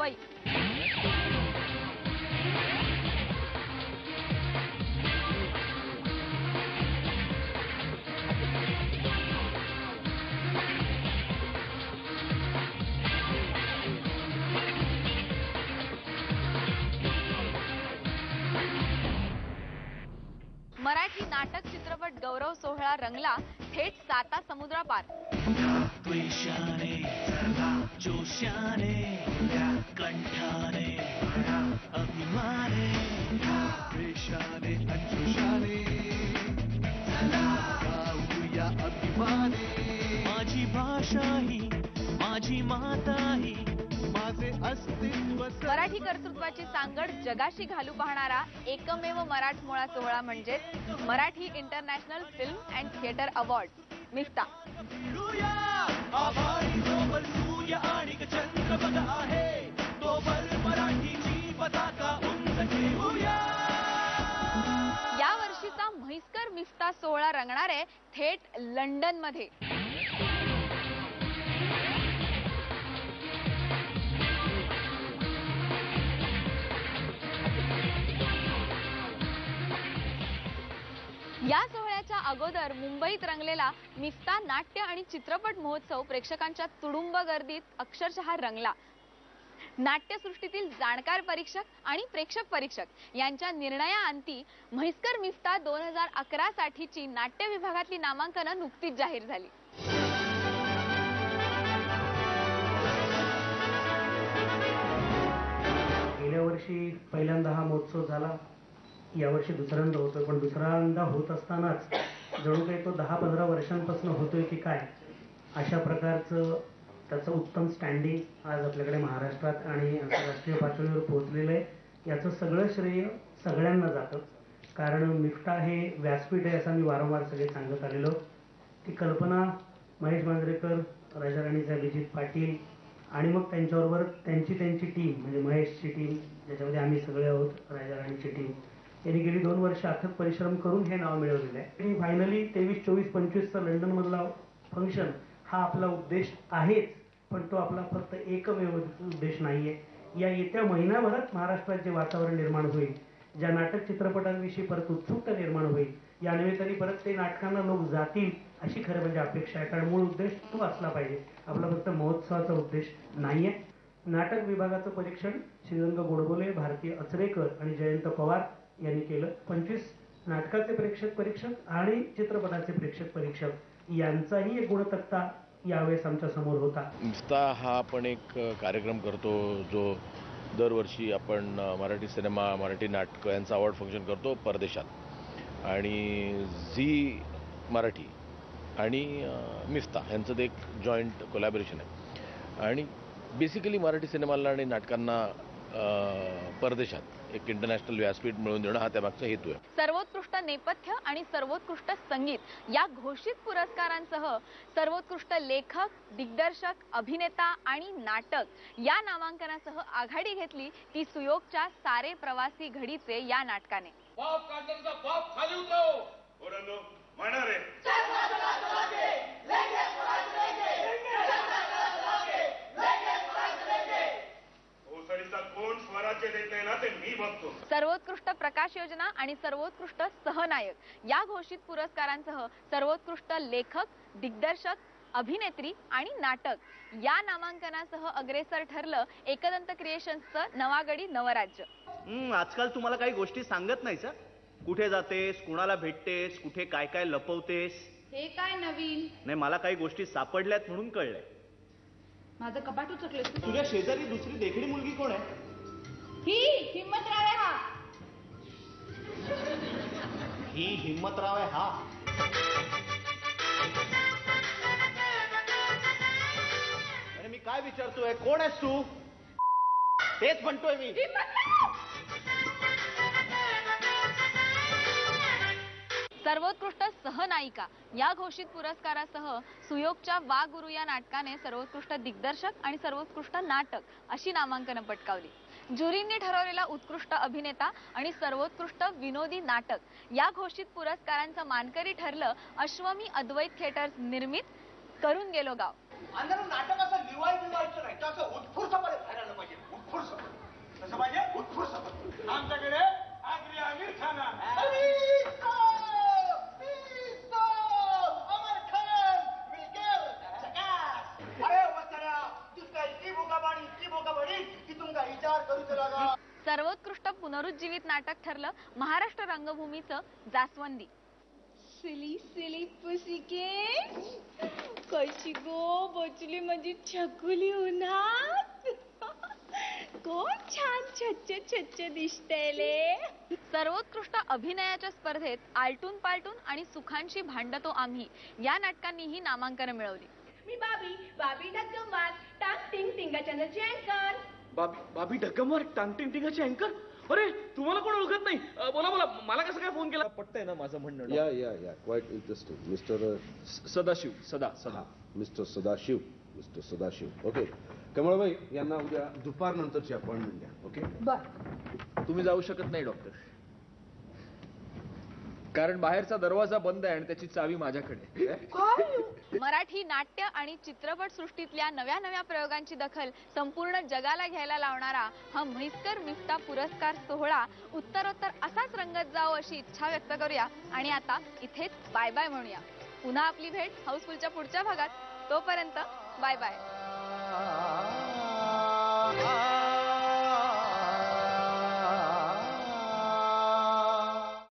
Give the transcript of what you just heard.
मुंबई. मराठी नाटक चित्रपट गौरव सोहळा रंगला थेट साता समुद्रापार. द्वेषाने जोशाने कंठाने अभिमाने द्वेषाने जोशाने गाऊया अभिमाने. माझी भाषा ही माझी माता ही माझे अस्तित्व. मराठी कर्तृत्वाची सांगड जगाशी घालू पाहणारा एकमेव मराठमोळा सोहळा म्हणजे Marathi international film and theatre award Miftah. या वर्षीचा म्हैसकर मिफ्ता सोहळा रंगणार आहे थेट लंडन मध्ये. या सोहळ्याच्या अगोदर मुंबईत रंगलेला मिफ्ता नाट्य आणि चित्रपट महोत्सव प्रेक्षकांच्या तुडुंब गर्दीत अक्षरशः रंगला. नाट्यसृष्टीतील जाणकार परीक्षक आणि प्रेक्षक परीक्षक यांच्या निर्णयाअंती म्हैसकर मिफ्ता 2011 साठीची नाट्य विभागातली नामांकनं नुकतीच जाहीर झाली. गेल्या वर्षी पहिल्यांदा हा महोत्सव झाला, यावर्षी दुसऱ्यांदा होतोय. पण दुसऱ्यांदा होत असतानाच जणू काही तो 10-15 वर्षांपासून होतोय की काय अशा प्रकारचं त्याचं उत्तम स्टँडिंग आज आपल्याकडे महाराष्ट्रात आणि आंतरराष्ट्रीय पातळीवर पोहोचलेलं आहे. याचं सगळं श्रेय सगळ्यांना जातं, कारण मिफ्ता हे व्यासपीठ आहे असं मी वारंवार सगळे सांगत आलेलो. ती कल्पना महेश मांजरेकर, राजाराणीचे अभिजित पाटील आणि मग त्यांच्याबरोबर त्यांची टीम म्हणजे महेशची टीम ज्याच्यामध्ये आम्ही सगळे आहोत, राजाराणीची टीम, यांनी गेली 2 वर्ष अथक परिश्रम करून हे नाव मिळवलेलं आहे. आणि फायनली 23, 24, 25चा लंडन मधला फंक्शन हा आपला उद्देश आहेच, पण तो आपला फक्त एकमेव उद्देश नाहीये. या येत्या महिनाभरात महाराष्ट्रात जे वातावरण निर्माण होईल, ज्या नाटक चित्रपटांविषयी परत उत्सुकता निर्माण होईल, या निमित्ताने परत ते नाटकांना लोक जातील अशी खरं म्हणजे अपेक्षा आहे. कारण मूळ उद्देश तो असला पाहिजे, आपला फक्त महोत्सवाचा उद्देश नाहीये. नाटक विभागाचं परीक्षण श्रीरंग गोडबोले, भारती अचरेकर आणि जयंत पवार यांनी केलं. 25 नाटकाचे प्रेक्षक परीक्षक आणि चित्रपटाचे प्रेक्षक परीक्षक यांचाही एक गुणतक्ता यावेळेस आमच्या समोर होता. मिफ्ता हा आपण एक कार्यक्रम करतो जो दरवर्षी आपण मराठी सिनेमा, मराठी नाटक यांचा अवॉर्ड फंक्शन करतो परदेशात. आणि झी मराठी आणि मिफ्ता यांचं ते एक जॉईंट कोलॅबोरेशन आहे. आणि बेसिकली मराठी सिनेमाला आणि नाटकांना परदेशात एक इंटरनॅशनल व्यासपीठ मिळवून देणं हा त्यामागचा हेतू आहे. सर्वोत्कृष्ट नेपथ्य आणि सर्वोत्कृष्ट संगीत या घोषित पुरस्कारांसह सर्वोत्कृष्ट लेखक, दिग्दर्शक, अभिनेता आणि नाटक या नामांकनासह आघाडी घेतली ती सुयोगच्या सारे प्रवासी घडीचे या नाटकाने. सर्वोत्कृष्ट प्रकाश योजना आणि सर्वोत्कृष्ट सहनायक या घोषित पुरस्कारांसह सर्वोत्कृष्ट लेखक, दिग्दर्शक, अभिनेत्री आणि नाटक या नामांकनासह अग्रेसर ठरलं एकदंत क्रिएशन्सचं नवागडी नवराज्य. आजकाल तुम्हाला काही गोष्टी सांगत नाहीस. कुठे जातेस, कुणाला भेटतेस, कुठे काय काय लपवतेस, हे काय नवीन नाही. मला काही गोष्टी सापडल्यात म्हणून कळलंय. माझं कपाट उचकलेस. तुझ्या शेजारी दुसरी देखणी मुलगी कोण आहे? ही हिम्मतराव आहे. ही हिम्मतराव आहे हा. आणि मी काय विचारतोय, कोण आहेस तू? तेच म्हणतोय मी. सर्वोत्कृष्ट सहनायिका या घोषित पुरस्कारासह सुयोगच्या वा गुरु या नाटकाने सर्वोत्कृष्ट दिग्दर्शक आणि सर्वोत्कृष्ट नाटक अशी नामांकनं पटकावली. ज्युरींनी ठरवलेला उत्कृष्ट अभिनेता आणि सर्वोत्कृष्ट विनोदी नाटक या घोषित पुरस्कारांचं मानकरी ठरलं अश्वमी अद्वैत थिएटर्स निर्मित करून गेलो गाव. नाटक असं लिवायचं नाही, असं उत्स्फूर्तपणे बाहेर आलं पाहिजे. उत्कृष्ट कसं पाहिजे उत्कृष्ट आमच्याकडे आगरी आमिर खाना अमर खान अरे वसऱ्या तुझका इतकी बोका की तुमका विचार करूच लागा. सर्वोत्कृष्ट पुनरुज्जीवित नाटक ठरलं महाराष्ट्र रंगभूमीचं जास्वंदी. सिली सिली पुसिके कशी गो बचली माझी छकुली उन्हात. कोण छान छच्चे छच्चे दिसतेले. सर्वोत्कृष्ट अभिनयाच्या स्पर्धेत आलटून पालटून आणि सुखांशी भांडतो आम्ही या नाटकांनीही नामांकन मिळवली. मी बाबी ढक्कमवार टाक टिंग टिंगा चॅनलची अँकर. बाबी ढक्कमवार टांगटिंग टिंगाची अँकर. अरे तुम्हाला कोण ओळखत नाही. बोला मला कसं काय फोन केला. पटतंय ना माझं म्हणणं. या quite interesting mister Sadashiv. Mister Sadashiv okay. Kamalbai यांना उद्या दुपारनंतरची अपॉइंटमेंट द्या. ओके. तुम्ही जाऊ शकत नाही डॉक्टर, कारण बाहेरचा दरवाजा बंद आहे आणि त्याची चावी माझ्याकडे. मराठी नाट्य आणि चित्रपट सृष्टीतल्या नव्या नव्या प्रयोगांची दखल संपूर्ण जगाला घ्यायला लावणारा हा म्हैसकर मिफ्ता पुरस्कार सोहळा उत्तरोत्तर असाच रंगत जावो अशी इच्छा व्यक्त करूया आणि आता इथेच बाय बाय म्हणूया. पुन्हा आपली भेट हाऊसफुलच्या पुढच्या भागात. तोपर्यंत बाय बाय.